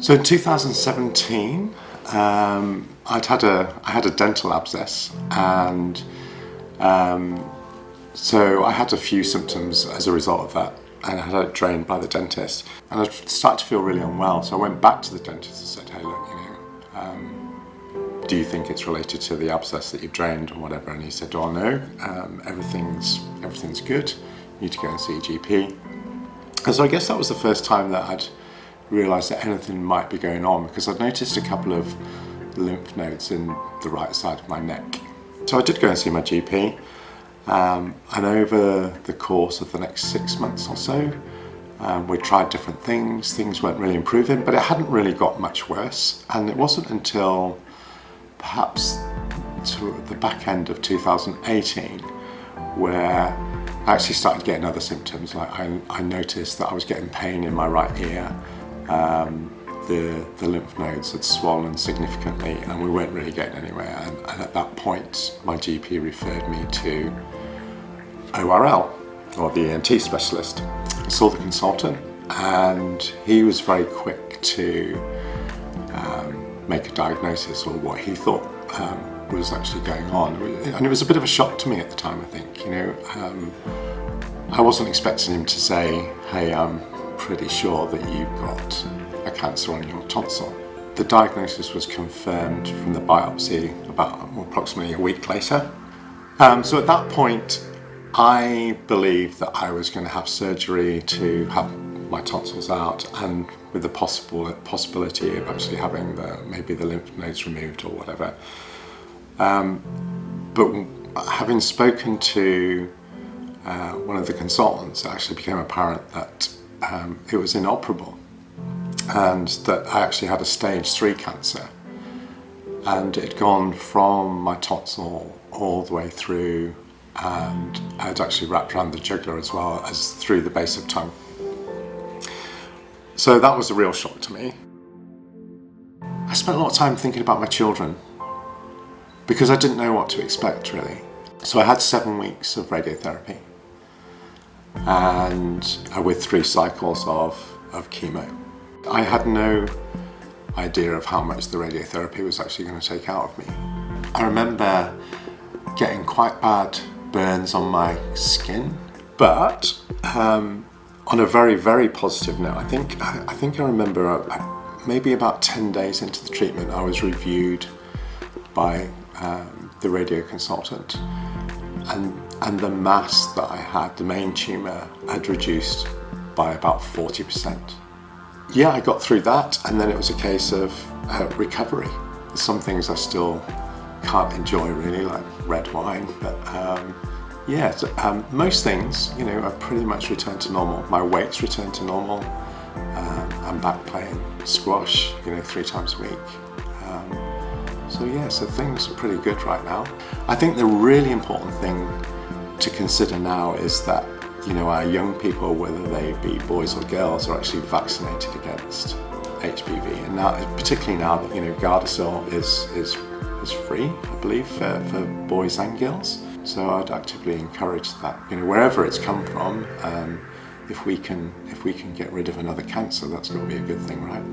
So in 2017, I had a dental abscess, and so I had a few symptoms as a result of that, and I had it drained by the dentist, and I started to feel really unwell. So I went back to the dentist and said, "Hey, look, do you think it's related to the abscess that you've drained or whatever?" And he said, "Oh no, everything's good. You need to go and see a GP." And so I guess that was the first time that I'd realised that anything might be going on, because I'd noticed a couple of lymph nodes in the right side of my neck. So I did go and see my GP, and over the course of the next 6 months or so, we tried different things. Things weren't really improving, but it hadn't really got much worse. And it wasn't until perhaps to the back end of 2018 where I actually started getting other symptoms. Like I noticed that I was getting pain in my right ear. The lymph nodes had swollen significantly, and we weren't really getting anywhere. And at that point, my GP referred me to ORL, or the ENT specialist. I saw the consultant, and he was very quick to make a diagnosis, or what he thought was actually going on. And it was a bit of a shock to me at the time, I think. I wasn't expecting him to say, "Hey, I'm pretty sure that you've got a cancer on your tonsil." The diagnosis was confirmed from the biopsy about approximately a week later. So at that point, I believed that I was going to have surgery to have my tonsils out, and with the possibility of actually having maybe the lymph nodes removed or whatever. But having spoken to one of the consultants, it actually became apparent that it was inoperable, and that I actually had a stage 3 cancer, and it had gone from my tonsil all the way through, and I had actually wrapped around the jugular as well as through the base of tongue. So that was a real shock to me. I spent a lot of time thinking about my children, because I didn't know what to expect, really. So I had 7 weeks of radiotherapy, and with 3 cycles of chemo. I had no idea of how much the radiotherapy was actually going to take out of me. I remember getting quite bad burns on my skin, but on a very, very positive note, I think I remember maybe about 10 days into the treatment, I was reviewed by the radio consultant, and the mass that I had, the main tumour, had reduced by about 40%. Yeah, I got through that, and then it was a case of recovery. Some things I still can't enjoy really, like red wine, but most things, I've pretty much returned to normal. My weight's returned to normal. I'm back playing squash, 3 times a week. So things are pretty good right now. I think the really important thing to consider now is that, our young people, whether they be boys or girls, are actually vaccinated against HPV. And now, particularly now that, Gardasil is free, I believe, for boys and girls. So I'd actively encourage that, wherever it's come from, if we can get rid of another cancer, that's got to be a good thing, right?